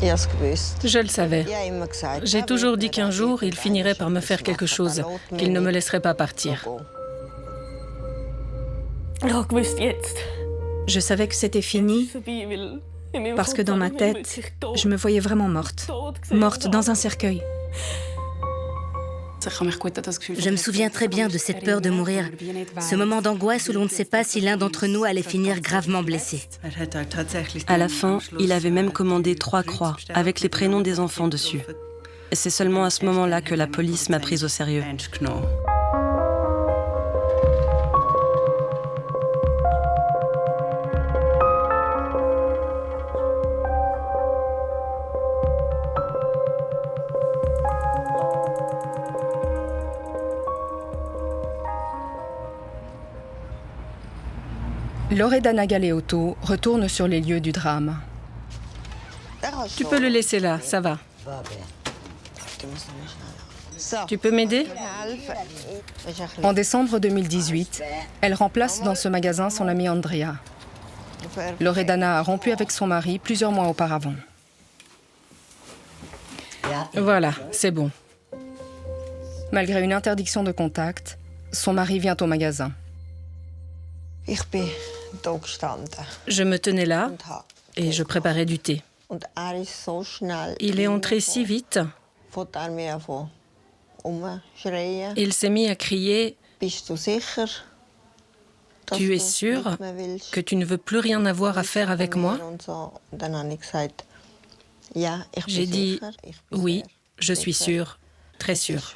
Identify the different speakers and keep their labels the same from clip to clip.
Speaker 1: Je le savais. J'ai toujours dit qu'un jour, il finirait par me faire quelque chose, qu'il ne me laisserait pas partir.
Speaker 2: Je savais que c'était fini parce que dans ma tête, je me voyais vraiment morte. Morte dans un cercueil.
Speaker 3: Je me souviens très bien de cette peur de mourir, ce moment d'angoisse où l'on ne sait pas si l'un d'entre nous allait finir gravement blessé.
Speaker 4: À la fin, il avait même commandé 3 croix avec les prénoms des enfants dessus. Et c'est seulement à ce moment-là que la police m'a prise au sérieux.
Speaker 5: Loredana Galeotto retourne sur les lieux du drame.
Speaker 1: Tu peux le laisser là, ça va. Tu peux m'aider?
Speaker 5: En décembre 2018, elle remplace dans ce magasin son amie Andrea. Loredana a rompu avec son mari plusieurs mois auparavant.
Speaker 1: Voilà, c'est bon.
Speaker 5: Malgré une interdiction de contact, son mari vient au magasin.
Speaker 1: Je me tenais là et je préparais du thé. Il est entré si vite. Il s'est mis à crier « Tu es sûr que tu ne veux plus rien avoir à faire avec moi ?» J'ai dit « Oui, je suis sûre, très sûre.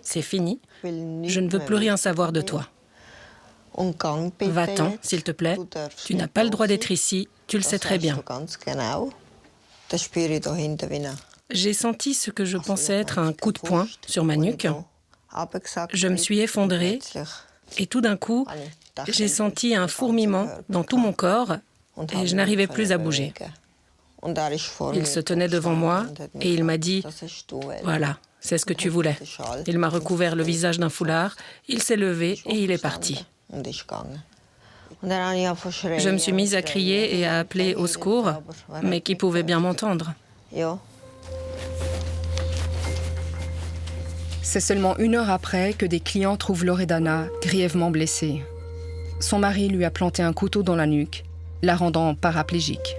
Speaker 1: C'est fini, je ne veux plus rien savoir de toi. Va-t'en, s'il te plaît. Tu n'as pas le droit d'être ici, tu le sais très bien. » J'ai senti ce que je pensais être un coup de poing sur ma nuque. Je me suis effondrée et tout d'un coup, j'ai senti un fourmillement dans tout mon corps et je n'arrivais plus à bouger. Il se tenait devant moi et il m'a dit « Voilà, c'est ce que tu voulais. » Il m'a recouvert le visage d'un foulard, il s'est levé et il est parti. Je me suis mise à crier et à appeler au secours, mais qui pouvait bien m'entendre.
Speaker 5: C'est seulement 1 heure après que des clients trouvent Loredana grièvement blessée. Son mari lui a planté un couteau dans la nuque, la rendant paraplégique.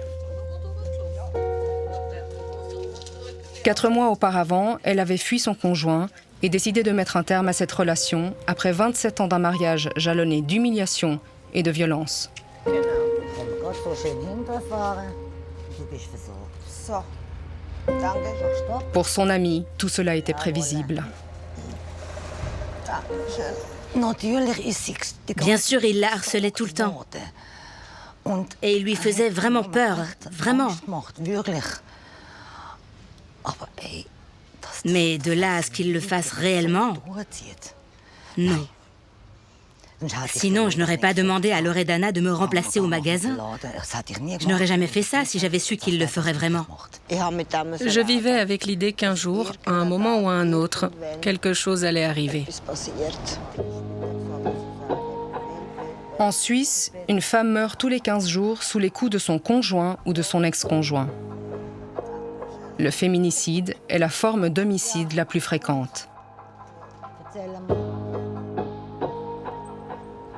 Speaker 5: 4 mois auparavant, elle avait fui son conjoint et décidé de mettre un terme à cette relation après 27 ans d'un mariage jalonné d'humiliation et de violence. Pour son ami, tout cela était prévisible.
Speaker 3: Bien sûr, il la harcelait tout le temps. Et il lui faisait vraiment peur, vraiment. Mais de là à ce qu'il le fasse réellement, non. Sinon, je n'aurais pas demandé à Loredana de me remplacer au magasin. Je n'aurais jamais fait ça si j'avais su qu'il le ferait vraiment.
Speaker 1: Je vivais avec l'idée qu'un jour, à un moment ou à un autre, quelque chose allait arriver.
Speaker 5: En Suisse, une femme meurt tous les 15 jours sous les coups de son conjoint ou de son ex-conjoint. Le féminicide est la forme d'homicide la plus fréquente.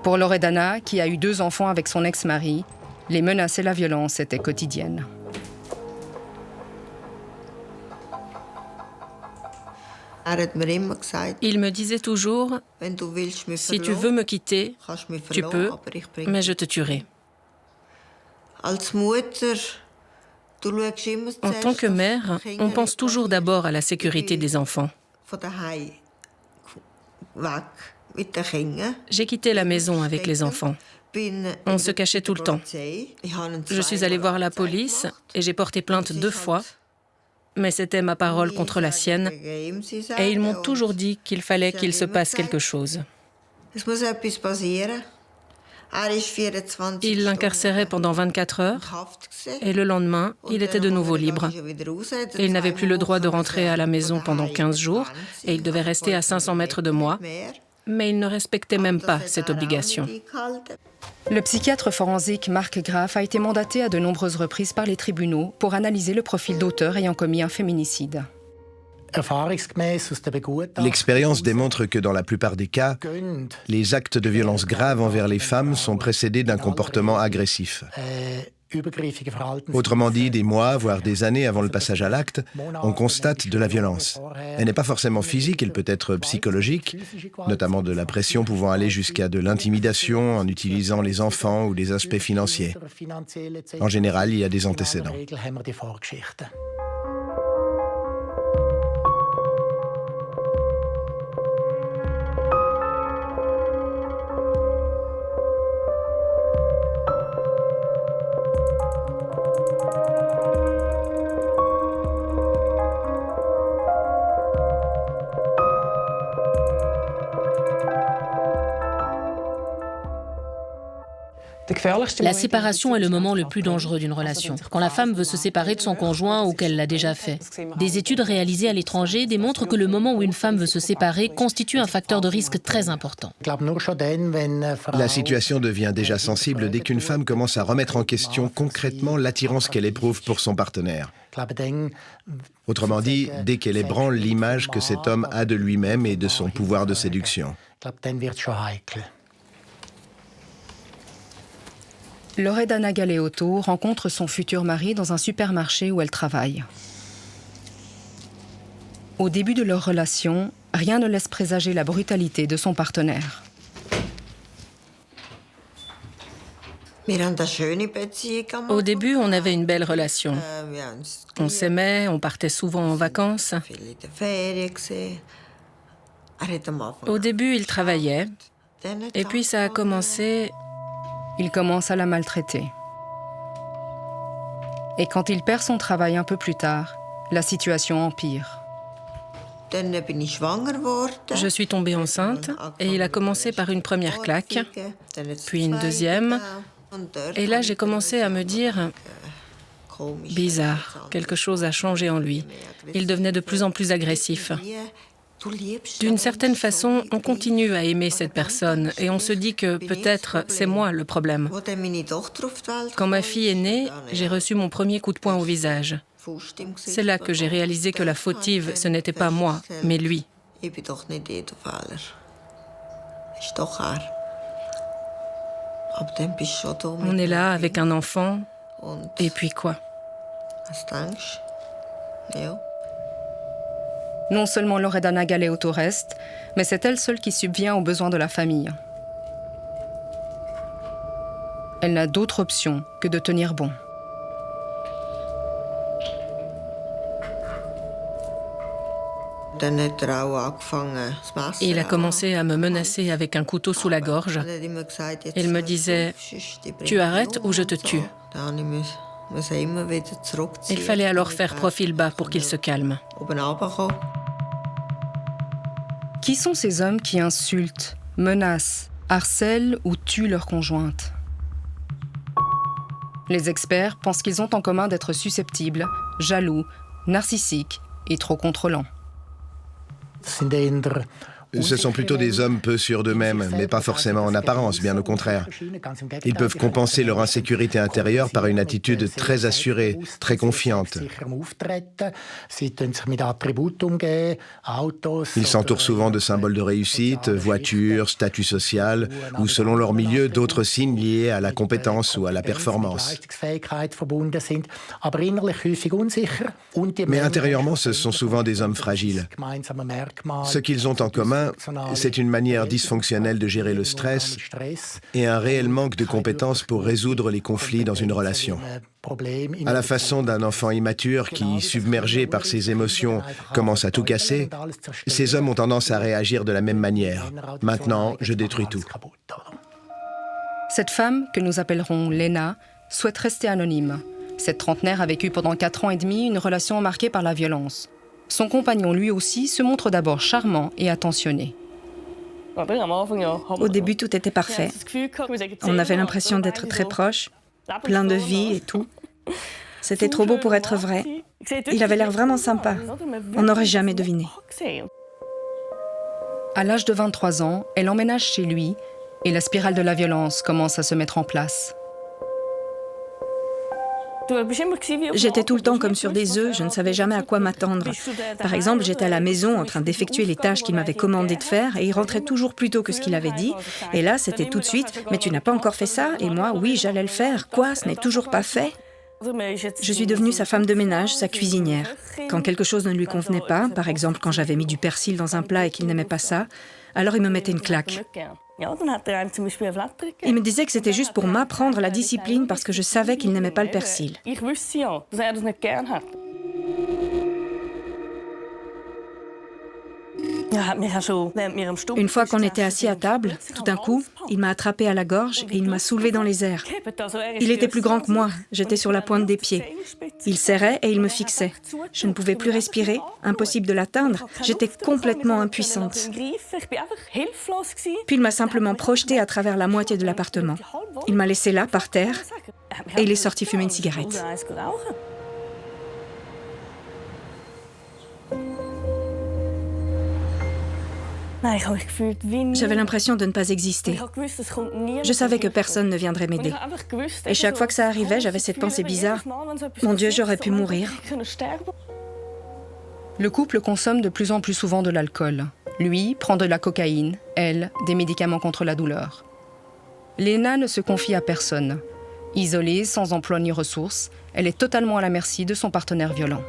Speaker 5: Pour Loredana, qui a eu 2 enfants avec son ex-mari, les menaces et la violence étaient quotidiennes.
Speaker 1: Il me disait toujours « Si tu veux me quitter, tu peux, mais je te tuerai. » En tant que mère, on pense toujours d'abord à la sécurité des enfants. J'ai quitté la maison avec les enfants. On se cachait tout le temps. Je suis allée voir la police et j'ai porté plainte 2 fois, mais c'était ma parole contre la sienne et ils m'ont toujours dit qu'il fallait qu'il se passe quelque chose. Il l'incarcérait pendant 24 heures et le lendemain, il était de nouveau libre. Et il n'avait plus le droit de rentrer à la maison pendant 15 jours et il devait rester à 500 mètres de moi. mais il ne respectait même pas cette obligation.
Speaker 5: Le psychiatre forensique Mark Graf a été mandaté à de nombreuses reprises par les tribunaux pour analyser le profil d'auteurs ayant commis un féminicide.
Speaker 6: L'expérience démontre que dans la plupart des cas, les actes de violence graves envers les femmes sont précédés d'un comportement agressif. Autrement dit, des mois, voire des années avant le passage à l'acte, on constate de la violence. Elle n'est pas forcément physique, elle peut être psychologique, notamment de la pression pouvant aller jusqu'à de l'intimidation en utilisant les enfants ou des aspects financiers. En général, il y a des antécédents.
Speaker 7: La séparation est le moment le plus dangereux d'une relation, quand la femme veut se séparer de son conjoint ou qu'elle l'a déjà fait. Des études réalisées à l'étranger démontrent que le moment où une femme veut se séparer constitue un facteur de risque très important.
Speaker 6: La situation devient déjà sensible dès qu'une femme commence à remettre en question concrètement l'attirance qu'elle éprouve pour son partenaire. Autrement dit, dès qu'elle ébranle l'image que cet homme a de lui-même et de son pouvoir de séduction.
Speaker 5: Loredana Galeotto rencontre son futur mari dans un supermarché où elle travaille. Au début de leur relation, rien ne laisse présager la brutalité de son partenaire.
Speaker 1: Au début, on avait une belle relation. On s'aimait, on partait souvent en vacances. Au début, il travaillait, et puis ça a commencé...
Speaker 5: Il commence à la maltraiter. Et quand il perd son travail un peu plus tard, la situation empire.
Speaker 1: Je suis tombée enceinte et il a commencé par une première claque, puis une deuxième. Et là, j'ai commencé à me dire, bizarre, quelque chose a changé en lui. Il devenait de plus en plus agressif. D'une certaine façon, on continue à aimer cette personne et on se dit que peut-être c'est moi le problème. Quand ma fille est née, j'ai reçu mon premier coup de poing au visage. C'est là que j'ai réalisé que la fautive, ce n'était pas moi, mais lui. On est là avec un enfant, et puis quoi ?
Speaker 5: Non seulement Loredana Galeotto reste, mais c'est elle seule qui subvient aux besoins de la famille. Elle n'a d'autre option que de tenir bon.
Speaker 1: Il a commencé à me menacer avec un couteau sous la gorge. Il me disait « Tu arrêtes ou je te tue ». Il fallait alors faire profil bas pour qu'il se calme.
Speaker 5: Qui sont ces hommes qui insultent, menacent, harcèlent ou tuent leur conjointe ? Les experts pensent qu'ils ont en commun d'être susceptibles, jaloux, narcissiques et trop contrôlants.
Speaker 6: Ce sont plutôt des hommes peu sûrs d'eux-mêmes, mais pas forcément en apparence, bien au contraire. Ils peuvent compenser leur insécurité intérieure par une attitude très assurée, très confiante. Ils s'entourent souvent de symboles de réussite, voitures, statut social, ou selon leur milieu, d'autres signes liés à la compétence ou à la performance. Mais intérieurement, ce sont souvent des hommes fragiles. Ce qu'ils ont en commun, c'est une manière dysfonctionnelle de gérer le stress et un réel manque de compétences pour résoudre les conflits dans une relation. À la façon d'un enfant immature qui, submergé par ses émotions, commence à tout casser, ces hommes ont tendance à réagir de la même manière. Maintenant, je détruis tout.
Speaker 5: Cette femme, que nous appellerons Lena, souhaite rester anonyme. Cette trentenaire a vécu pendant 4 ans et demi une relation marquée par la violence. Son compagnon, lui aussi, se montre d'abord charmant et attentionné.
Speaker 2: Au début, tout était parfait. On avait l'impression d'être très proches, plein de vie et tout. C'était trop beau pour être vrai. Il avait l'air vraiment sympa. On n'aurait jamais deviné.
Speaker 5: À l'âge de 23 ans, elle emménage chez lui et la spirale de la violence commence à se mettre en place.
Speaker 2: J'étais tout le temps comme sur des œufs, je ne savais jamais à quoi m'attendre. Par exemple, j'étais à la maison en train d'effectuer les tâches qu'il m'avait commandé de faire et il rentrait toujours plus tôt que ce qu'il avait dit. Et là, c'était tout de suite « Mais tu n'as pas encore fait ça ?» Et moi, oui, j'allais le faire. Quoi, ce n'est toujours pas fait ? Je suis devenue sa femme de ménage, sa cuisinière. Quand quelque chose ne lui convenait pas, par exemple quand j'avais mis du persil dans un plat et qu'il n'aimait pas ça, alors il me mettait une claque. Il me disait que c'était juste pour m'apprendre la discipline parce que je savais qu'il n'aimait pas le persil. Une fois qu'on était assis à table, tout d'un coup, il m'a attrapé à la gorge et il m'a soulevé dans les airs. Il était plus grand que moi, j'étais sur la pointe des pieds. Il serrait et il me fixait. Je ne pouvais plus respirer, impossible de l'atteindre, j'étais complètement impuissante. Puis il m'a simplement projetée à travers la moitié de l'appartement. Il m'a laissée là, par terre, et il est sorti fumer une cigarette. J'avais l'impression de ne pas exister. Je savais que personne ne viendrait m'aider. Et chaque fois que ça arrivait, j'avais cette pensée bizarre. Mon Dieu, j'aurais pu mourir.
Speaker 5: Le couple consomme de plus en plus souvent de l'alcool. Lui prend de la cocaïne, elle, des médicaments contre la douleur. Lena ne se confie à personne. Isolée, sans emploi ni ressources, elle est totalement à la merci de son partenaire violent.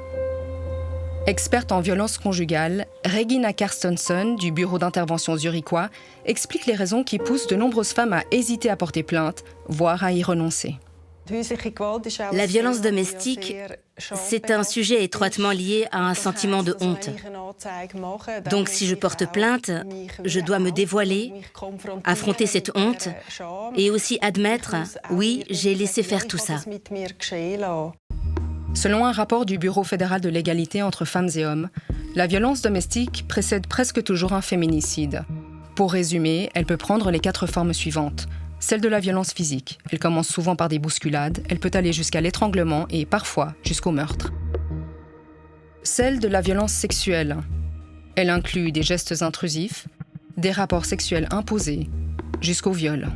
Speaker 5: Experte en violence conjugale, Regina Carstensen, du bureau d'intervention zurichois, explique les raisons qui poussent de nombreuses femmes à hésiter à porter plainte, voire à y renoncer.
Speaker 3: La violence domestique, c'est un sujet étroitement lié à un sentiment de honte. Donc si je porte plainte, je dois me dévoiler, affronter cette honte et aussi admettre, oui, j'ai laissé faire tout ça.
Speaker 5: Selon un rapport du Bureau fédéral de l'égalité entre femmes et hommes, la violence domestique précède presque toujours un féminicide. Pour résumer, elle peut prendre les 4 formes suivantes. Celle de la violence physique. Elle commence souvent par des bousculades, elle peut aller jusqu'à l'étranglement et parfois jusqu'au meurtre. Celle de la violence sexuelle. Elle inclut des gestes intrusifs, des rapports sexuels imposés, jusqu'au viol.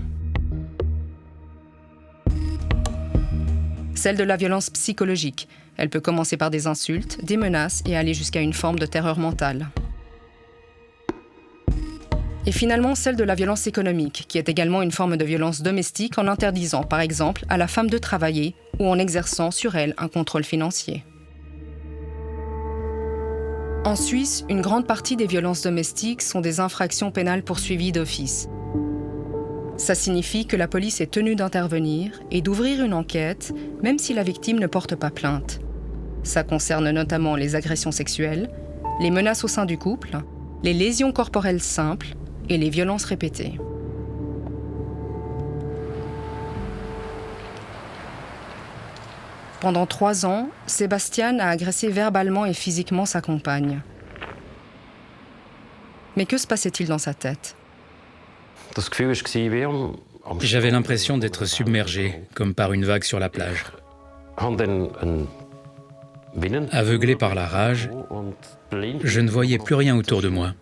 Speaker 5: Celle de la violence psychologique. Elle peut commencer par des insultes, des menaces et aller jusqu'à une forme de terreur mentale. Et finalement, celle de la violence économique, qui est également une forme de violence domestique en interdisant, par exemple, à la femme de travailler ou en exerçant sur elle un contrôle financier. En Suisse, une grande partie des violences domestiques sont des infractions pénales poursuivies d'office. Ça signifie que la police est tenue d'intervenir et d'ouvrir une enquête, même si la victime ne porte pas plainte. Ça concerne notamment les agressions sexuelles, les menaces au sein du couple, les lésions corporelles simples et les violences répétées. Pendant 3 ans, Sébastien a agressé verbalement et physiquement sa compagne. Mais que se passait-il dans sa tête ?
Speaker 8: J'avais l'impression d'être submergé, comme par une vague sur la plage. Aveuglé par la rage, je ne voyais plus rien autour de moi.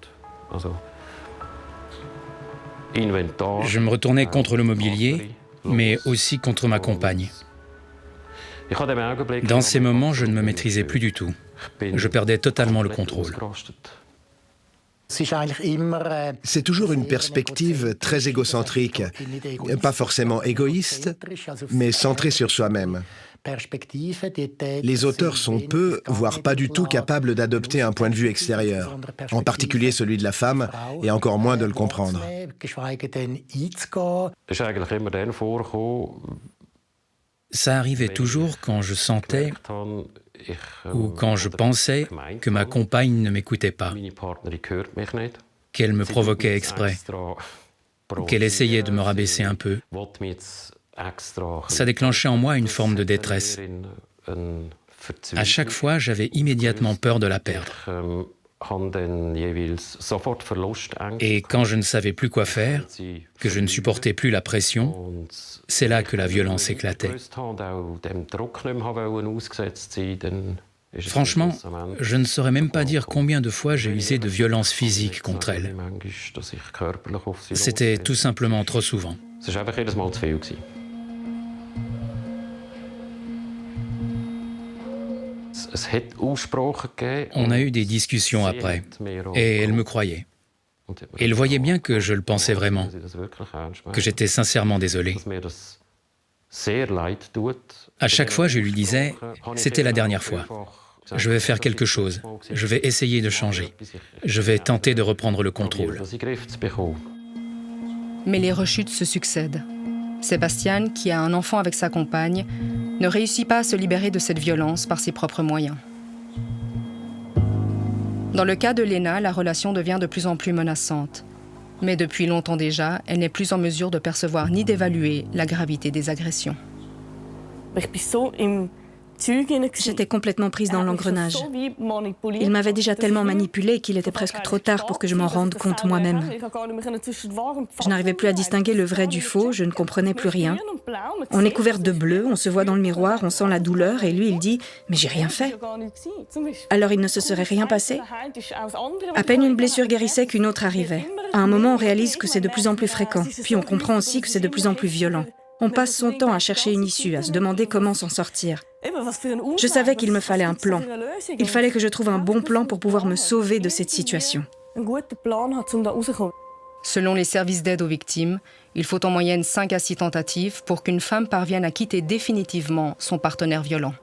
Speaker 8: Je me retournais contre le mobilier, mais aussi contre ma compagne. Dans ces moments, je ne me maîtrisais plus du tout. Je perdais totalement le contrôle.
Speaker 6: C'est toujours une perspective très égocentrique, pas forcément égoïste, mais centrée sur soi-même. Les auteurs sont peu, voire pas du tout capables d'adopter un point de vue extérieur, en particulier celui de la femme, et encore moins de le comprendre.
Speaker 8: Ça arrivait toujours quand je sentais ou quand je pensais que ma compagne ne m'écoutait pas, qu'elle me provoquait exprès, qu'elle essayait de me rabaisser un peu. Ça déclenchait en moi une forme de détresse. À chaque fois, j'avais immédiatement peur de la perdre. Et quand je ne savais plus quoi faire, que je ne supportais plus la pression, c'est là que la violence éclatait. Franchement, je ne saurais même pas dire combien de fois j'ai usé de violence physique contre elle. C'était tout simplement trop souvent. On a eu des discussions après, et elle me croyait. Elle voyait bien que je le pensais vraiment, que j'étais sincèrement désolé. À chaque fois, je lui disais, c'était la dernière fois. Je vais faire quelque chose. Je vais essayer de changer. Je vais tenter de reprendre le contrôle.
Speaker 5: Mais les rechutes se succèdent. Sébastien, qui a un enfant avec sa compagne, ne réussit pas à se libérer de cette violence par ses propres moyens. Dans le cas de Lena, la relation devient de plus en plus menaçante. Mais depuis longtemps déjà, elle n'est plus en mesure de percevoir ni d'évaluer la gravité des agressions.
Speaker 2: J'étais complètement prise dans l'engrenage. Il m'avait déjà tellement manipulée qu'il était presque trop tard pour que je m'en rende compte moi-même. Je n'arrivais plus à distinguer le vrai du faux, je ne comprenais plus rien. On est couvert de bleu, on se voit dans le miroir, on sent la douleur et lui il dit « mais j'ai rien fait ». Alors il ne se serait rien passé? À peine une blessure guérissait qu'une autre arrivait. À un moment on réalise que c'est de plus en plus fréquent, puis on comprend aussi que c'est de plus en plus violent. On passe son temps à chercher une issue, à se demander comment s'en sortir. Je savais qu'il me fallait un plan. Il fallait que je trouve un bon plan pour pouvoir me sauver de cette situation.
Speaker 5: Selon les services d'aide aux victimes, il faut en moyenne 5 à 6 tentatives pour qu'une femme parvienne à quitter définitivement son partenaire violent.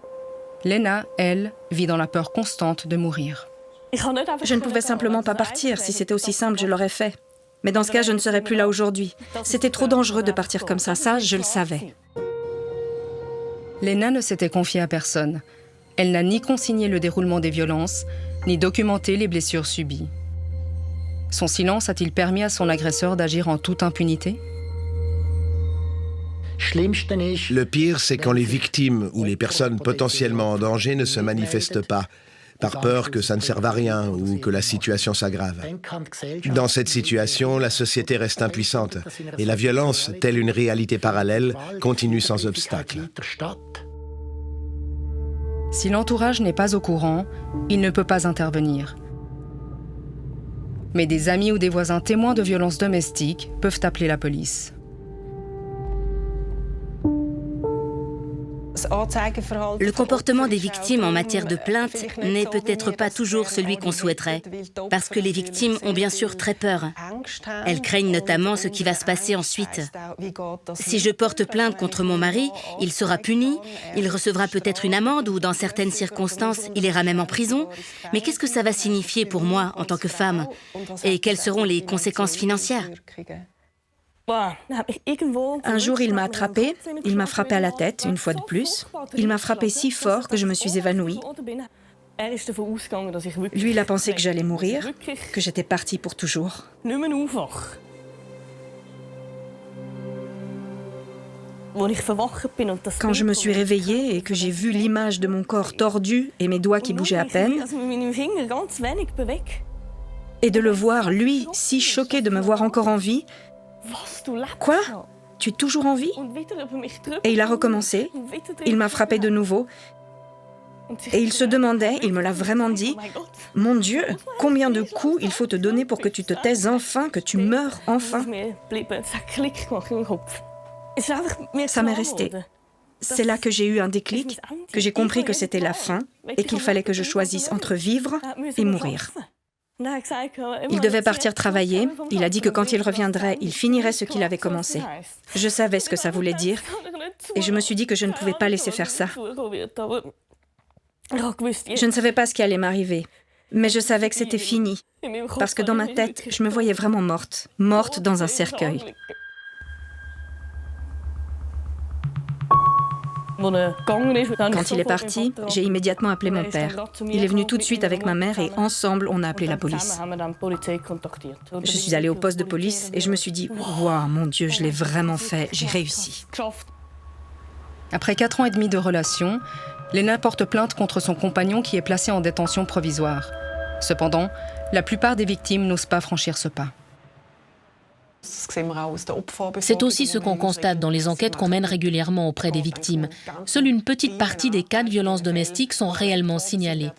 Speaker 5: Lena, elle, vit dans la peur constante de mourir.
Speaker 2: Je ne pouvais simplement pas partir. Si c'était aussi simple, je l'aurais fait. Mais dans ce cas, je ne serais plus là aujourd'hui. C'était trop dangereux de partir comme ça, je le savais.
Speaker 5: Lena ne s'était confiée à personne. Elle n'a ni consigné le déroulement des violences, ni documenté les blessures subies. Son silence a-t-il permis à son agresseur d'agir en toute impunité?
Speaker 6: Le pire, c'est quand les victimes ou les personnes potentiellement en danger ne se manifestent pas, par peur que ça ne serve à rien ou que la situation s'aggrave. Dans cette situation, la société reste impuissante et la violence, telle une réalité parallèle, continue sans obstacle.
Speaker 5: Si l'entourage n'est pas au courant, il ne peut pas intervenir. Mais des amis ou des voisins témoins de violences domestiques peuvent appeler la police.
Speaker 3: Le comportement des victimes en matière de plainte n'est peut-être pas toujours celui qu'on souhaiterait, parce que les victimes ont bien sûr très peur. Elles craignent notamment ce qui va se passer ensuite. Si je porte plainte contre mon mari, il sera puni, il recevra peut-être une amende ou dans certaines circonstances, il ira même en prison. Mais qu'est-ce que ça va signifier pour moi en tant que femme? Et quelles seront les conséquences financières?
Speaker 2: Un jour, il m'a attrapée, il m'a frappé à la tête, une fois de plus. Il m'a frappé si fort que je me suis évanouie. Lui, il a pensé que j'allais mourir, que j'étais partie pour toujours. Quand je me suis réveillée et que j'ai vu l'image de mon corps tordu et mes doigts qui bougeaient à peine, et de le voir, lui, si choqué de me voir encore en vie, « Quoi? Tu es toujours en vie ?» Et il a recommencé, il m'a frappé de nouveau, et il se demandait, il me l'a vraiment dit, « Mon Dieu, combien de coups il faut te donner pour que tu te taises enfin, que tu meurs enfin ?» Ça m'est resté. C'est là que j'ai eu un déclic, que j'ai compris que c'était la fin et qu'il fallait que je choisisse entre vivre et mourir. Il devait partir travailler. Il a dit que quand il reviendrait, il finirait ce qu'il avait commencé. Je savais ce que ça voulait dire et je me suis dit que je ne pouvais pas laisser faire ça. Je ne savais pas ce qui allait m'arriver, mais je savais que c'était fini parce que dans ma tête, je me voyais vraiment morte dans un cercueil. Quand il est parti, j'ai immédiatement appelé mon père. Il est venu tout de suite avec ma mère et ensemble, on a appelé la police. Je suis allée au poste de police et je me suis dit « Waouh, mon Dieu, je l'ai vraiment fait, j'ai réussi ».
Speaker 5: Après 4 ans et demi de relation, Lena porte plainte contre son compagnon qui est placé en détention provisoire. Cependant, la plupart des victimes n'osent pas franchir ce pas.
Speaker 7: C'est aussi ce qu'on constate dans les enquêtes qu'on mène régulièrement auprès des victimes. Seule une petite partie des cas de violences domestiques sont réellement signalés.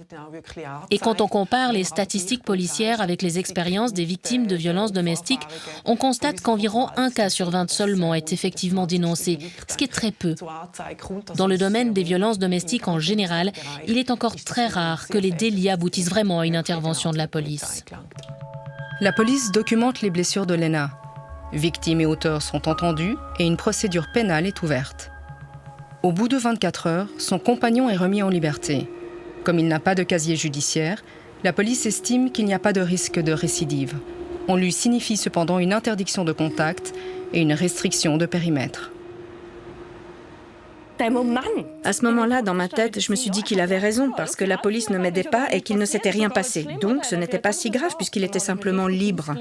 Speaker 7: Et quand on compare les statistiques policières avec les expériences des victimes de violences domestiques, on constate qu'environ 1 cas sur 20 seulement est effectivement dénoncé, ce qui est très peu. Dans le domaine des violences domestiques en général, il est encore très rare que les délits aboutissent vraiment à une intervention de la police.
Speaker 5: La police documente les blessures de Lena. Victime et auteur sont entendus et une procédure pénale est ouverte. Au bout de 24 heures, son compagnon est remis en liberté. Comme il n'a pas de casier judiciaire, la police estime qu'il n'y a pas de risque de récidive. On lui signifie cependant une interdiction de contact et une restriction de périmètre.
Speaker 2: À ce moment-là, dans ma tête, je me suis dit qu'il avait raison parce que la police ne m'aidait pas et qu'il ne s'était rien passé. Donc, ce n'était pas si grave puisqu'il était simplement libre.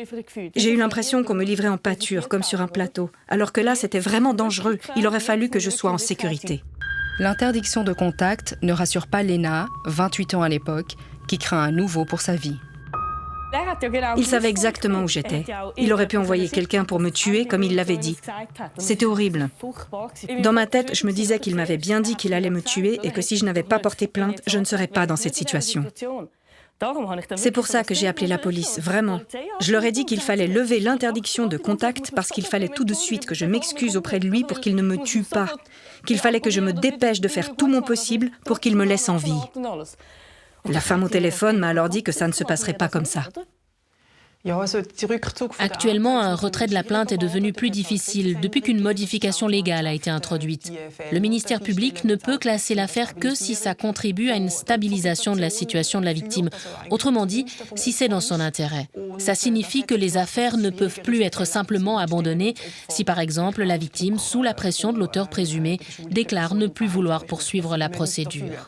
Speaker 2: J'ai eu l'impression qu'on me livrait en pâture, comme sur un plateau. Alors que là, c'était vraiment dangereux. Il aurait fallu que je sois en sécurité.
Speaker 5: L'interdiction de contact ne rassure pas Lena, 28 ans à l'époque, qui craint à nouveau pour sa vie.
Speaker 2: Il savait exactement où j'étais. Il aurait pu envoyer quelqu'un pour me tuer, comme il l'avait dit. C'était horrible. Dans ma tête, je me disais qu'il m'avait bien dit qu'il allait me tuer et que si je n'avais pas porté plainte, je ne serais pas dans cette situation. C'est pour ça que j'ai appelé la police, vraiment. Je leur ai dit qu'il fallait lever l'interdiction de contact parce qu'il fallait tout de suite que je m'excuse auprès de lui pour qu'il ne me tue pas. Qu'il fallait que je me dépêche de faire tout mon possible pour qu'il me laisse en vie. La femme au téléphone m'a alors dit que ça ne se passerait pas comme ça.
Speaker 7: Actuellement, un retrait de la plainte est devenu plus difficile depuis qu'une modification légale a été introduite. Le ministère public ne peut classer l'affaire que si ça contribue à une stabilisation de la situation de la victime. Autrement dit, si c'est dans son intérêt. Ça signifie que les affaires ne peuvent plus être simplement abandonnées si, par exemple, la victime, sous la pression de l'auteur présumé, déclare ne plus vouloir poursuivre la procédure.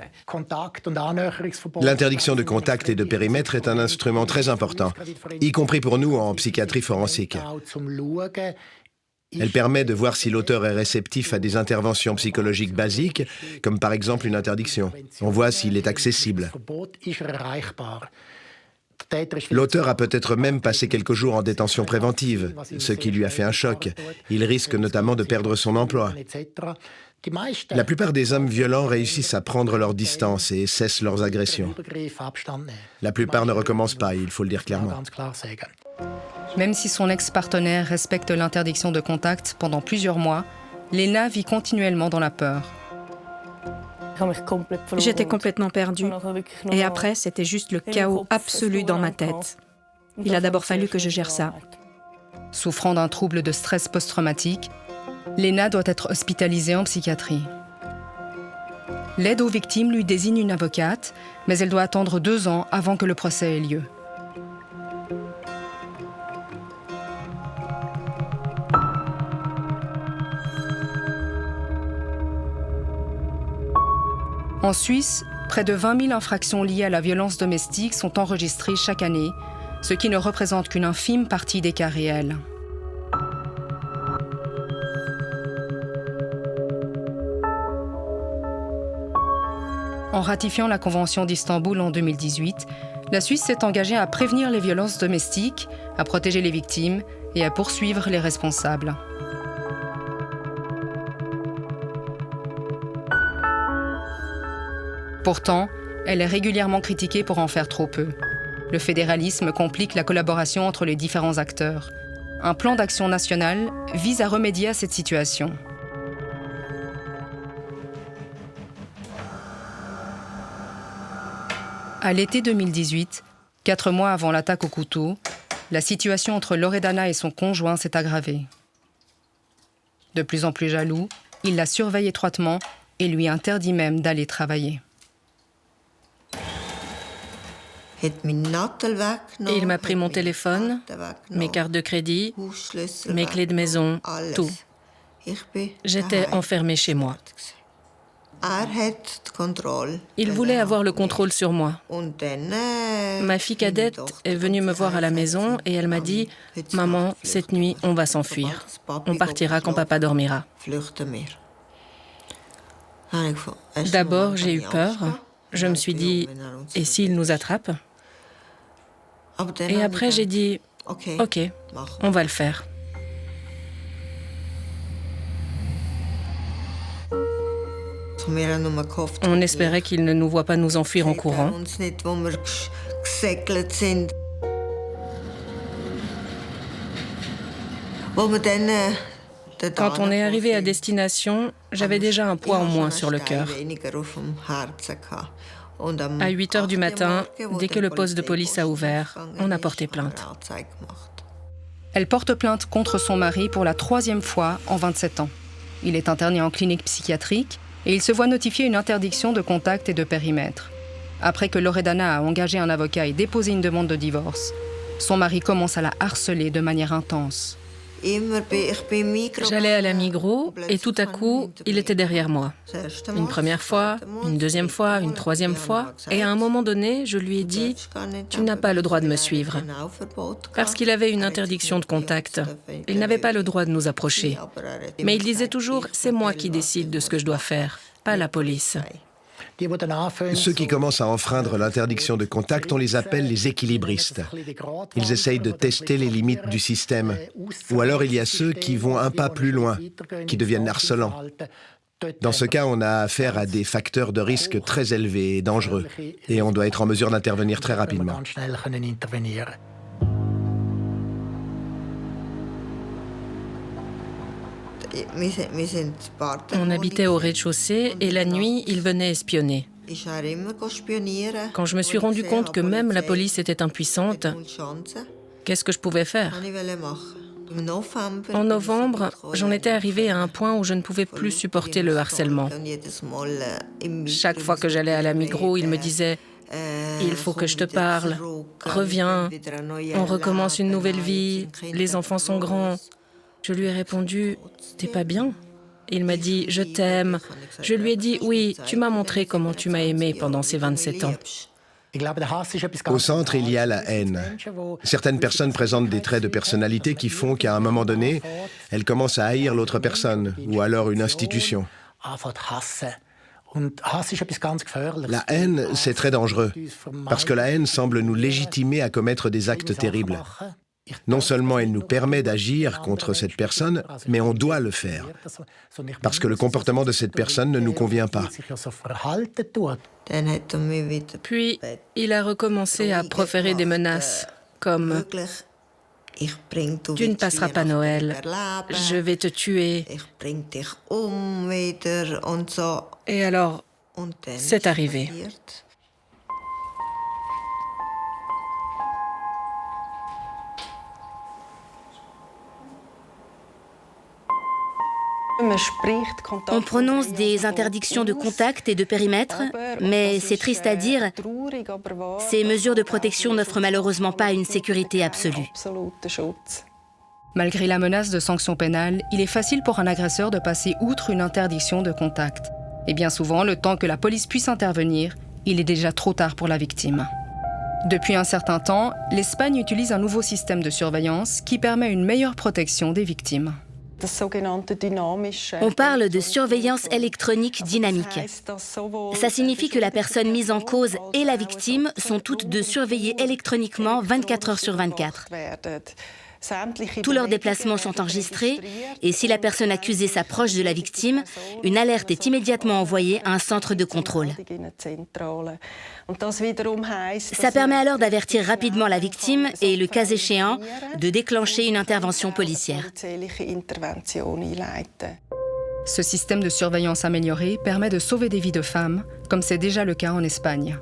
Speaker 6: L'interdiction de contact et de périmètre est un instrument très important, y compris pour nous en psychiatrie forensique. Elle permet de voir si l'auteur est réceptif à des interventions psychologiques basiques, comme par exemple une interdiction. On voit s'il est accessible. L'auteur a peut-être même passé quelques jours en détention préventive, ce qui lui a fait un choc. Il risque notamment de perdre son emploi. La plupart des hommes violents réussissent à prendre leur distance et cessent leurs agressions. La plupart ne recommencent pas, il faut le dire clairement.
Speaker 5: Même si son ex-partenaire respecte l'interdiction de contact pendant plusieurs mois, Lena vit continuellement dans la peur.
Speaker 2: J'étais complètement perdue. Et après, c'était juste le chaos absolu dans ma tête. Il a d'abord fallu que je gère ça.
Speaker 5: Souffrant d'un trouble de stress post-traumatique, Lena doit être hospitalisée en psychiatrie. L'aide aux victimes lui désigne une avocate, mais elle doit attendre 2 ans avant que le procès ait lieu. En Suisse, près de 20 000 infractions liées à la violence domestique sont enregistrées chaque année, ce qui ne représente qu'une infime partie des cas réels. En ratifiant la Convention d'Istanbul en 2018, la Suisse s'est engagée à prévenir les violences domestiques, à protéger les victimes et à poursuivre les responsables. Pourtant, elle est régulièrement critiquée pour en faire trop peu. Le fédéralisme complique la collaboration entre les différents acteurs. Un plan d'action national vise à remédier à cette situation. À l'été 2018, 4 mois avant l'attaque au couteau, la situation entre Loredana et son conjoint s'est aggravée. De plus en plus jaloux, il la surveille étroitement et lui interdit même d'aller travailler.
Speaker 1: Et il m'a pris mon téléphone, mes cartes de crédit, mes clés de maison, tout. J'étais enfermée chez moi. Il voulait avoir le contrôle sur moi. Ma fille cadette est venue me voir à la maison et elle m'a dit « Maman, cette nuit, on va s'enfuir. On partira quand papa dormira. » D'abord, j'ai eu peur. Je me suis dit « Et s'il nous attrape ?» Et après, j'ai dit « Ok, on va le faire. » On espérait qu'il ne nous voit pas nous enfuir en courant. Quand on est arrivé à destination, j'avais déjà un poids en moins sur le cœur. À 8 heures du matin, dès que le poste de police a ouvert, on a porté plainte.
Speaker 5: Elle porte plainte contre son mari pour la 3e fois en 27 ans. Il est interné en clinique psychiatrique et il se voit notifier une interdiction de contact et de périmètre. Après que Loredana a engagé un avocat et déposé une demande de divorce, son mari commence à la harceler de manière intense.
Speaker 1: J'allais à la Migros et tout à coup, il était derrière moi. Une première fois, une deuxième fois, une troisième fois. Et à un moment donné, je lui ai dit « Tu n'as pas le droit de me suivre ». Parce qu'il avait une interdiction de contact. Il n'avait pas le droit de nous approcher. Mais il disait toujours « C'est moi qui décide de ce que je dois faire, pas la police ».
Speaker 6: Ceux qui commencent à enfreindre l'interdiction de contact, on les appelle les équilibristes. Ils essayent de tester les limites du système. Ou alors il y a ceux qui vont un pas plus loin, qui deviennent harcelants. Dans ce cas, on a affaire à des facteurs de risque très élevés et dangereux. Et on doit être en mesure d'intervenir très rapidement.
Speaker 1: On habitait au rez-de-chaussée et la nuit, il venait espionner. Quand je me suis rendu compte que même la police était impuissante, qu'est-ce que je pouvais faire ? En novembre, j'en étais arrivée à un point où je ne pouvais plus supporter le harcèlement. Chaque fois que j'allais à la Migros, il me disait « Il faut que je te parle, reviens, on recommence une nouvelle vie, les enfants sont grands ». Je lui ai répondu « T'es pas bien ?» Il m'a dit « Je t'aime ». Je lui ai dit « Oui, tu m'as montré comment tu m'as aimé pendant ces 27 ans ».
Speaker 6: Au centre, il y a la haine. Certaines personnes présentent des traits de personnalité qui font qu'à un moment donné, elles commencent à haïr l'autre personne ou alors une institution. La haine, c'est très dangereux, parce que la haine semble nous légitimer à commettre des actes terribles. Non seulement elle nous permet d'agir contre cette personne, mais on doit le faire, parce que le comportement de cette personne ne nous convient pas.
Speaker 1: Puis, il a recommencé à proférer des menaces, comme « Tu ne passeras pas Noël, je vais te tuer ». Et alors, c'est arrivé.
Speaker 3: On prononce des interdictions de contact et de périmètre, mais c'est triste à dire, ces mesures de protection n'offrent malheureusement pas une sécurité absolue.
Speaker 5: Malgré la menace de sanctions pénales, il est facile pour un agresseur de passer outre une interdiction de contact. Et bien souvent, le temps que la police puisse intervenir, il est déjà trop tard pour la victime. Depuis un certain temps, l'Espagne utilise un nouveau système de surveillance qui permet une meilleure protection des victimes.
Speaker 3: On parle de surveillance électronique dynamique. Ça signifie que la personne mise en cause et la victime sont toutes deux surveillées électroniquement 24 heures sur 24. Tous leurs déplacements sont enregistrés et si la personne accusée s'approche de la victime, une alerte est immédiatement envoyée à un centre de contrôle. Ça permet alors d'avertir rapidement la victime et, le cas échéant, de déclencher une intervention policière.
Speaker 5: Ce système de surveillance amélioré permet de sauver des vies de femmes, comme c'est déjà le cas en Espagne.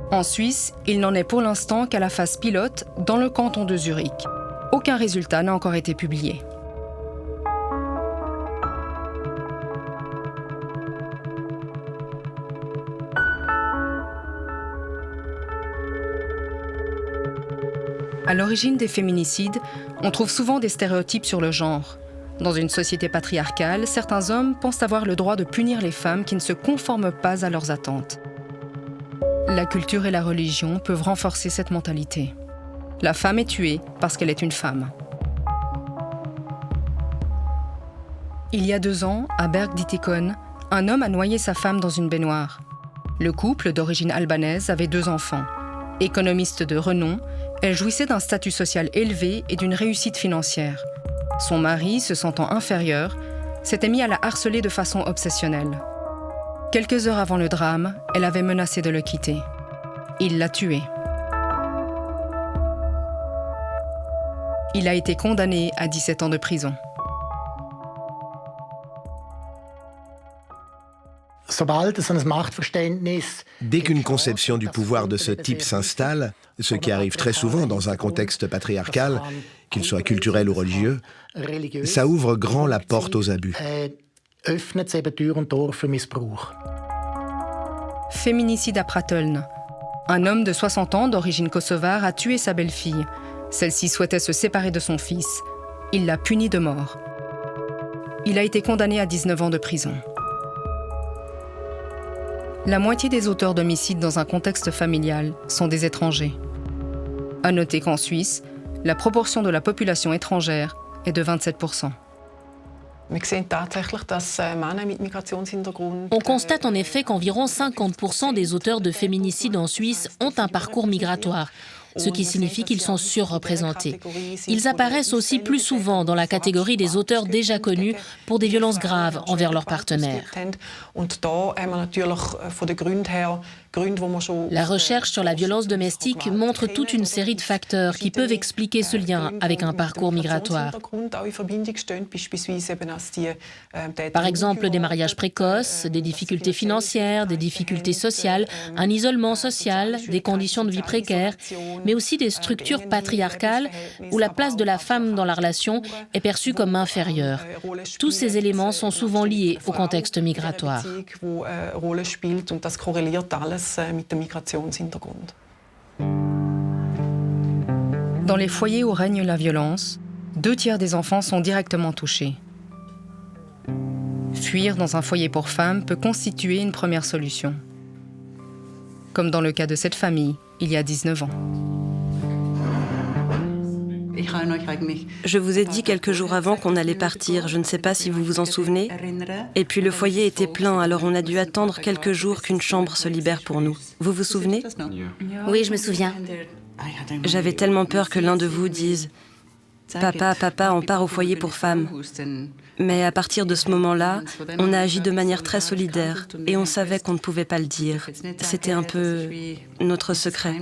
Speaker 5: En Suisse, il n'en est pour l'instant qu'à la phase pilote dans le canton de Zurich. Aucun résultat n'a encore été publié. À l'origine des féminicides, on trouve souvent des stéréotypes sur le genre. Dans une société patriarcale, certains hommes pensent avoir le droit de punir les femmes qui ne se conforment pas à leurs attentes. La culture et la religion peuvent renforcer cette mentalité. La femme est tuée parce qu'elle est une femme. Il y a 2 ans, à Bergdikon, un homme a noyé sa femme dans une baignoire. Le couple, d'origine albanaise, avait 2 enfants. Économiste de renom, elle jouissait d'un statut social élevé et d'une réussite financière. Son mari, se sentant inférieur, s'était mis à la harceler de façon obsessionnelle. Quelques heures avant le drame, elle avait menacé de le quitter. Il l'a tué. Il a été condamné à 17 ans de prison.
Speaker 6: Dès qu'une conception du pouvoir de ce type s'installe, ce qui arrive très souvent dans un contexte patriarcal, qu'il soit culturel ou religieux, ça ouvre grand la porte aux abus.
Speaker 5: Féminicide à Pratteln. Un homme de 60 ans d'origine kosovare a tué sa belle-fille. Celle-ci souhaitait se séparer de son fils. Il l'a puni de mort. Il a été condamné à 19 ans de prison. La moitié des auteurs d'homicides dans un contexte familial sont des étrangers. À noter qu'en Suisse, la proportion de la population étrangère est de 27%.
Speaker 7: On constate en effet qu'environ 50% des auteurs de féminicides en Suisse ont un parcours migratoire, ce qui signifie qu'ils sont surreprésentés. Ils apparaissent aussi plus souvent dans la catégorie des auteurs déjà connus pour des violences graves envers leurs partenaires. La recherche sur la violence domestique montre toute une série de facteurs qui peuvent expliquer ce lien avec un parcours migratoire. Par exemple, des mariages précoces, des difficultés financières, des difficultés sociales, un isolement social, des conditions de vie précaires, mais aussi des structures patriarcales où la place de la femme dans la relation est perçue comme inférieure. Tous ces éléments sont souvent liés au contexte migratoire.
Speaker 5: Dans les foyers où règne la violence, 2/3 des enfants sont directement touchés. Fuir dans un foyer pour femmes peut constituer une première solution. Comme dans le cas de cette famille, il y a 19 ans.
Speaker 4: Je vous ai dit quelques jours avant qu'on allait partir, je ne sais pas si vous vous en souvenez. Et puis le foyer était plein, alors on a dû attendre quelques jours qu'une chambre se libère pour nous. Vous vous souvenez?
Speaker 3: Oui, je me souviens.
Speaker 4: J'avais tellement peur que l'un de vous dise « Papa, on part au foyer pour femmes ». Mais à partir de ce moment-là, on a agi de manière très solidaire et on savait qu'on ne pouvait pas le dire. C'était un peu notre secret.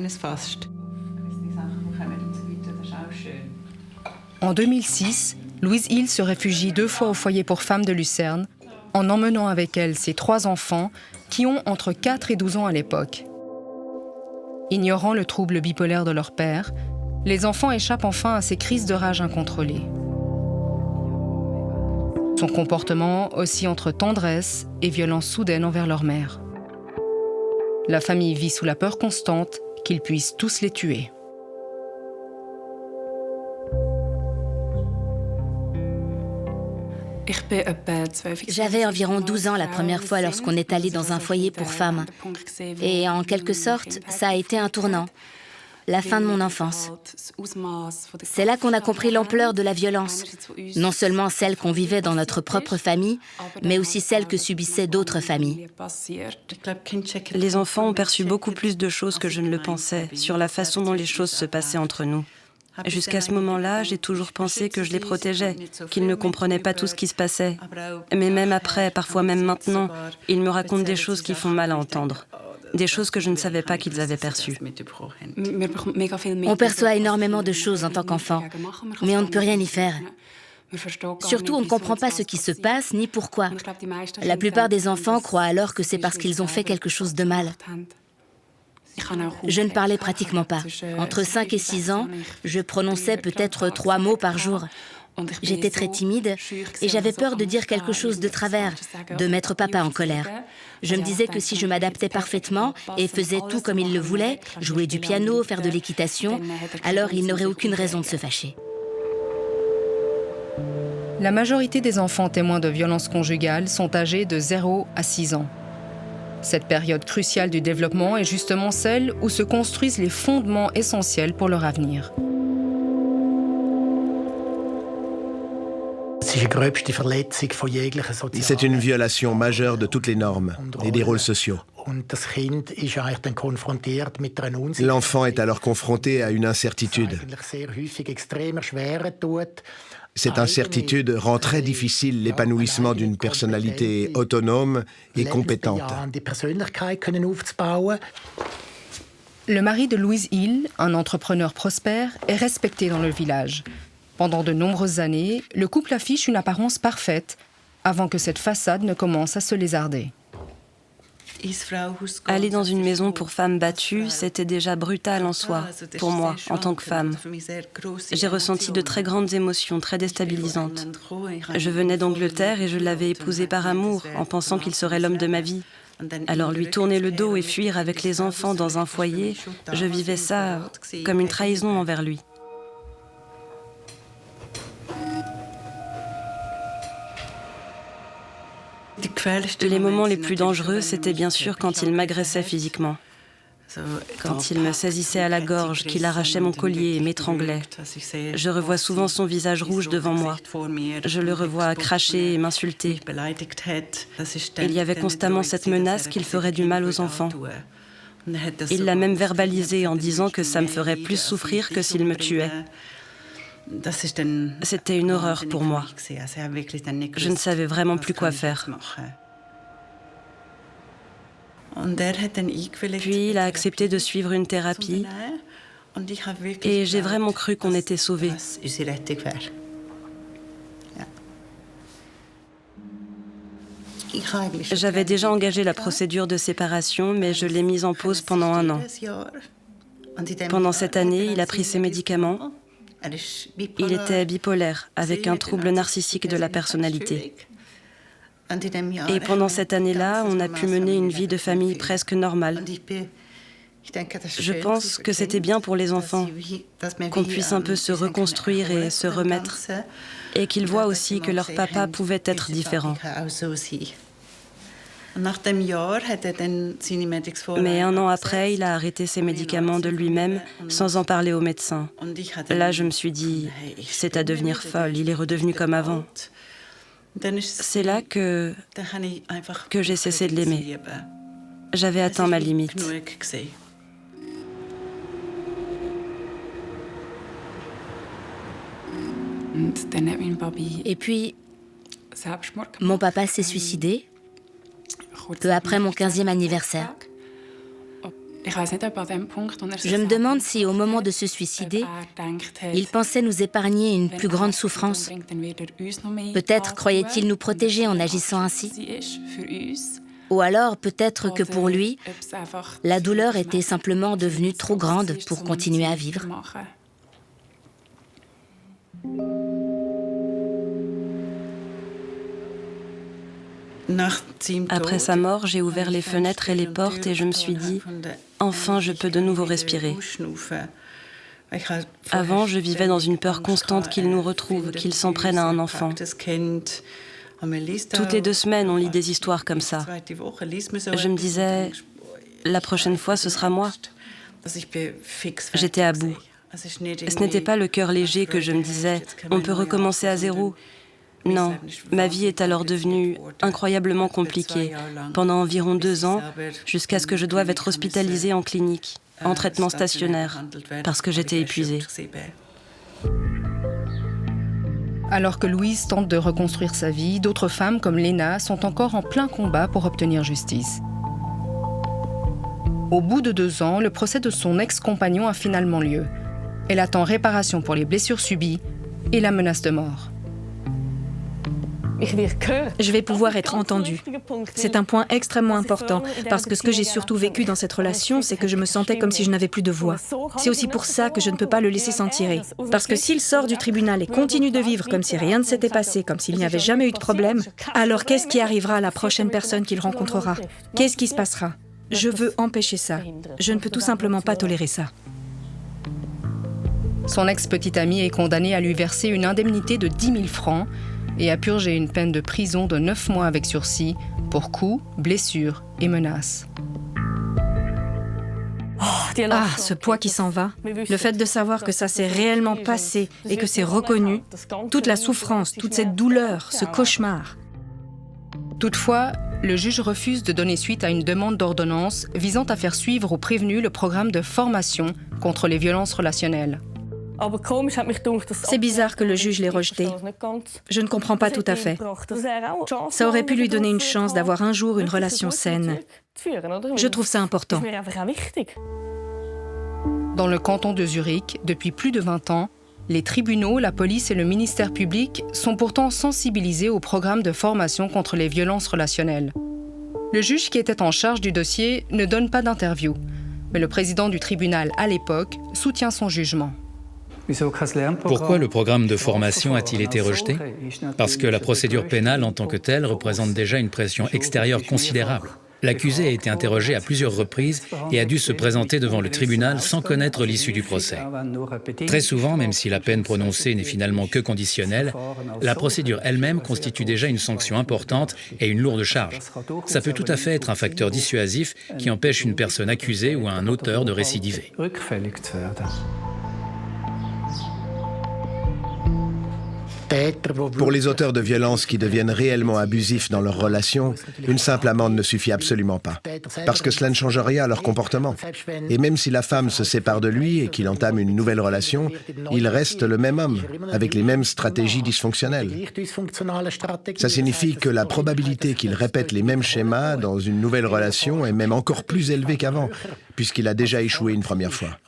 Speaker 5: En 2006, Louise Hill se réfugie 2 fois au foyer pour femmes de Lucerne, en emmenant avec elle ses 3 enfants qui ont entre 4 et 12 ans à l'époque. Ignorant le trouble bipolaire de leur père, les enfants échappent enfin à ces crises de rage incontrôlées. Son comportement oscille entre tendresse et violence soudaine envers leur mère. La famille vit sous la peur constante qu'ils puissent tous les tuer.
Speaker 3: J'avais environ 12 ans la première fois lorsqu'on est allé dans un foyer pour femmes. Et en quelque sorte, ça a été un tournant. La fin de mon enfance. C'est là qu'on a compris l'ampleur de la violence. Non seulement celle qu'on vivait dans notre propre famille, mais aussi celle que subissaient d'autres familles.
Speaker 4: Les enfants ont perçu beaucoup plus de choses que je ne le pensais sur la façon dont les choses se passaient entre nous. Jusqu'à ce moment-là, j'ai toujours pensé que je les protégeais, qu'ils ne comprenaient pas tout ce qui se passait. Mais même après, parfois même maintenant, ils me racontent des choses qui font mal à entendre. Des choses que je ne savais pas qu'ils avaient perçues.
Speaker 3: On perçoit énormément de choses en tant qu'enfant, mais on ne peut rien y faire. Surtout, on ne comprend pas ce qui se passe ni pourquoi. La plupart des enfants croient alors que c'est parce qu'ils ont fait quelque chose de mal. Je ne parlais pratiquement pas. Entre 5 et 6 ans, je prononçais peut-être 3 mots par jour. J'étais très timide et j'avais peur de dire quelque chose de travers, de mettre papa en colère. Je me disais que si je m'adaptais parfaitement et faisais tout comme il le voulait, jouer du piano, faire de l'équitation, alors il n'aurait aucune raison de se fâcher.
Speaker 5: La majorité des enfants témoins de violences conjugales sont âgés de 0 à 6 ans. Cette période cruciale du développement est justement celle où se construisent les fondements essentiels pour leur avenir.
Speaker 6: C'est une violation majeure de toutes les normes et des rôles sociaux. L'enfant est alors confronté à une incertitude. Cette incertitude rend très difficile l'épanouissement d'une personnalité autonome et compétente.
Speaker 5: Le mari de Louise Hill, un entrepreneur prospère, est respecté dans le village. Pendant de nombreuses années, le couple affiche une apparence parfaite avant que cette façade ne commence à se lézarder.
Speaker 4: Aller dans une maison pour femmes battues, c'était déjà brutal en soi, pour moi, en tant que femme. J'ai ressenti de très grandes émotions, très déstabilisantes. Je venais d'Angleterre et je l'avais épousé par amour, en pensant qu'il serait l'homme de ma vie. Alors lui tourner le dos et fuir avec les enfants dans un foyer, je vivais ça comme une trahison envers lui. Les moments les plus dangereux, c'était bien sûr quand il m'agressait physiquement. Quand il me saisissait à la gorge, qu'il arrachait mon collier et m'étranglait. Je revois souvent son visage rouge devant moi. Je le revois cracher et m'insulter. Il y avait constamment cette menace qu'il ferait du mal aux enfants. Il l'a même verbalisé en disant que ça me ferait plus souffrir que s'il me tuait. C'était une horreur pour moi. Je ne savais vraiment plus quoi faire. Puis il a accepté de suivre une thérapie et j'ai vraiment cru qu'on était sauvés. J'avais déjà engagé la procédure de séparation, mais je l'ai mise en pause pendant 1 an. Pendant cette année, il a pris ses médicaments. Il était bipolaire, avec un trouble narcissique de la personnalité. Et pendant cette année-là, on a pu mener une vie de famille presque normale. Je pense que c'était bien pour les enfants, qu'on puisse un peu se reconstruire et se remettre, et qu'ils voient aussi que leur papa pouvait être différent. Mais 1 an après, il a arrêté ses médicaments de lui-même, sans en parler au médecin. Là, je me suis dit, c'est à devenir folle, il est redevenu comme avant. C'est là que j'ai cessé de l'aimer. J'avais atteint ma limite.
Speaker 3: Et puis, mon papa s'est suicidé peu après mon 15e anniversaire. Je me demande si, au moment de se suicider, il pensait nous épargner une plus grande souffrance. Peut-être croyait-il nous protéger en agissant ainsi. Ou alors, peut-être que pour lui, la douleur était simplement devenue trop grande pour continuer à vivre.
Speaker 4: Après sa mort, j'ai ouvert les fenêtres et les portes et je me suis dit, enfin, je peux de nouveau respirer. Avant, je vivais dans une peur constante qu'il nous retrouve, qu'il s'en prenne à un enfant. Toutes les 2 semaines, on lit des histoires comme ça. Je me disais, la prochaine fois, ce sera moi. J'étais à bout. Ce n'était pas le cœur léger que je me disais, on peut recommencer à zéro. Non, ma vie est alors devenue incroyablement compliquée, pendant environ 2 ans, jusqu'à ce que je doive être hospitalisée en clinique, en traitement stationnaire, parce que j'étais épuisée.
Speaker 5: Alors que Louise tente de reconstruire sa vie, d'autres femmes comme Léna sont encore en plein combat pour obtenir justice. Au bout de 2 ans, le procès de son ex-compagnon a finalement lieu. Elle attend réparation pour les blessures subies et la menace de mort.
Speaker 2: Je vais pouvoir être entendue. C'est un point extrêmement important, parce que ce que j'ai surtout vécu dans cette relation, c'est que je me sentais comme si je n'avais plus de voix. C'est aussi pour ça que je ne peux pas le laisser s'en tirer. Parce que s'il sort du tribunal et continue de vivre comme si rien ne s'était passé, comme s'il n'y avait jamais eu de problème, alors qu'est-ce qui arrivera à la prochaine personne qu'il rencontrera? Qu'est-ce qui se passera? Je veux empêcher ça. Je ne peux tout simplement pas tolérer ça.
Speaker 5: Son ex-petite amie est condamnée à lui verser une indemnité de 10 000 francs et à purger une peine de prison de 9 mois avec sursis pour coups, blessures et menaces.
Speaker 2: Ah, ce poids qui s'en va. Le fait de savoir que ça s'est réellement passé et que c'est reconnu, toute la souffrance, toute cette douleur, ce cauchemar.
Speaker 5: Toutefois, le juge refuse de donner suite à une demande d'ordonnance visant à faire suivre aux prévenus le programme de formation contre les violences relationnelles.
Speaker 2: C'est bizarre que le juge l'ait rejeté. Je ne comprends pas tout à fait. Ça aurait pu lui donner une chance d'avoir un jour une relation saine. Je trouve ça important.
Speaker 5: Dans le canton de Zurich, depuis plus de 20 ans, les tribunaux, la police et le ministère public sont pourtant sensibilisés au programme de formation contre les violences relationnelles. Le juge qui était en charge du dossier ne donne pas d'interview, mais le président du tribunal à l'époque soutient son jugement.
Speaker 8: Pourquoi le programme de formation a-t-il été rejeté? Parce que la procédure pénale en tant que telle représente déjà une pression extérieure considérable. L'accusé a été interrogé à plusieurs reprises et a dû se présenter devant le tribunal sans connaître l'issue du procès. Très souvent, même si la peine prononcée n'est finalement que conditionnelle, la procédure elle-même constitue déjà une sanction importante et une lourde charge. Ça peut tout à fait être un facteur dissuasif qui empêche une personne accusée ou un auteur de récidiver.
Speaker 6: Pour les auteurs de violences qui deviennent réellement abusifs dans leurs relations, une simple amende ne suffit absolument pas. Parce que cela ne change rien à leur comportement. Et même si la femme se sépare de lui et qu'il entame une nouvelle relation, il reste le même homme, avec les mêmes stratégies dysfonctionnelles. Ça signifie que la probabilité qu'il répète les mêmes schémas dans une nouvelle relation est même encore plus élevée qu'avant, puisqu'il a déjà échoué une première fois.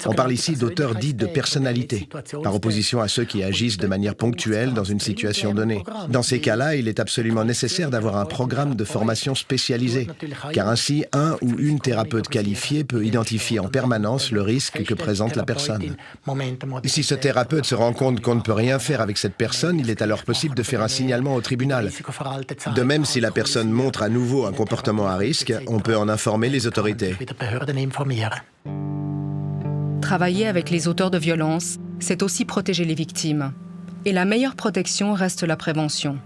Speaker 6: On parle ici d'auteurs dits de personnalité, par opposition à ceux qui agissent de manière ponctuelle dans une situation donnée. Dans ces cas-là, il est absolument nécessaire d'avoir un programme de formation spécialisé, car ainsi, un ou une thérapeute qualifiée peut identifier en permanence le risque que présente la personne. Si ce thérapeute se rend compte qu'on ne peut rien faire avec cette personne, il est alors possible de faire un signalement au tribunal. De même, si la personne montre à nouveau un comportement à risque, on peut en informer les autorités.
Speaker 5: Travailler avec les auteurs de violences, c'est aussi protéger les victimes. Et la meilleure protection reste la prévention.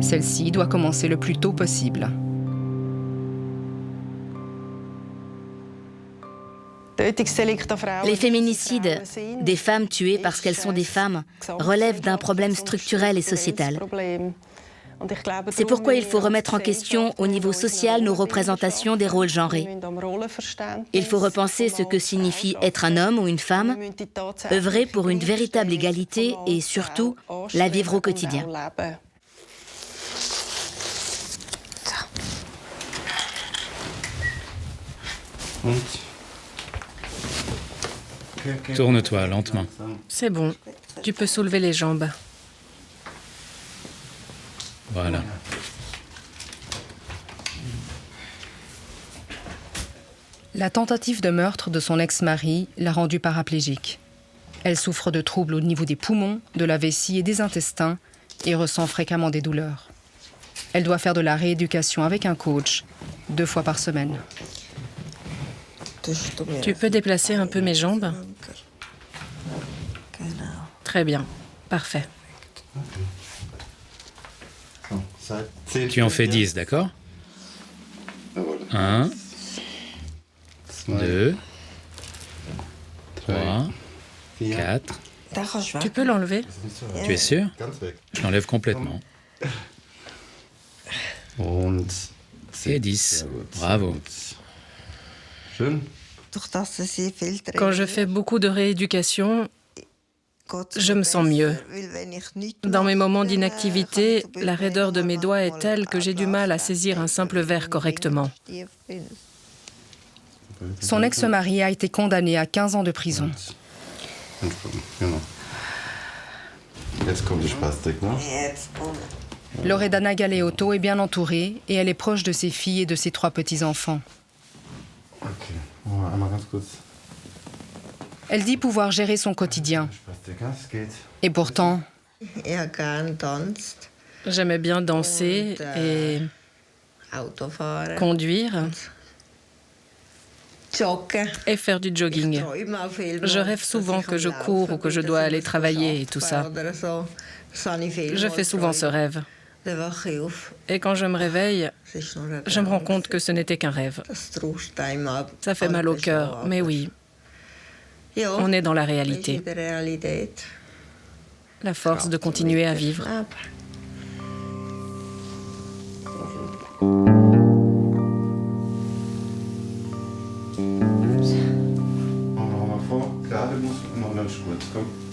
Speaker 5: Celle-ci doit commencer le plus tôt possible.
Speaker 3: Les féminicides, des femmes tuées parce qu'elles sont des femmes, relèvent d'un problème structurel et sociétal. C'est pourquoi il faut remettre en question au niveau social nos représentations des rôles genrés. Il faut repenser ce que signifie être un homme ou une femme, œuvrer pour une véritable égalité et surtout la vivre au quotidien.
Speaker 8: Tourne-toi lentement.
Speaker 1: C'est bon, tu peux soulever les jambes.
Speaker 8: Voilà.
Speaker 5: La tentative de meurtre de son ex-mari l'a rendue paraplégique. Elle souffre de troubles au niveau des poumons, de la vessie et des intestins et ressent fréquemment des douleurs. Elle doit faire de la rééducation avec un coach 2 fois par semaine.
Speaker 1: Tu peux déplacer un peu mes jambes? Très bien, parfait.
Speaker 8: Tu en fais 10, d'accord? 1, 2, 3, 4.
Speaker 1: Tu peux l'enlever?
Speaker 8: Tu es sûr? Je l'enlève complètement. Et 10. Bravo.
Speaker 1: Quand je fais beaucoup de rééducation, je me sens mieux. Dans mes moments d'inactivité, la raideur de mes doigts est telle que j'ai du mal à saisir un simple verre correctement.
Speaker 5: Son ex-mari a été condamné à 15 ans de prison. Loredana Galeotto est bien entourée et elle est proche de ses filles et de ses 3 petits-enfants. Elle dit pouvoir gérer son quotidien. Et pourtant...
Speaker 1: J'aimais bien danser et conduire et faire du jogging. Je rêve souvent que je cours ou que je dois aller travailler et tout ça. Je fais souvent ce rêve. Et quand je me réveille, je me rends compte que ce n'était qu'un rêve. Ça fait mal au cœur, mais oui, on est dans la réalité. La force de continuer à vivre.
Speaker 9: Gerade muss man dann gut kommen.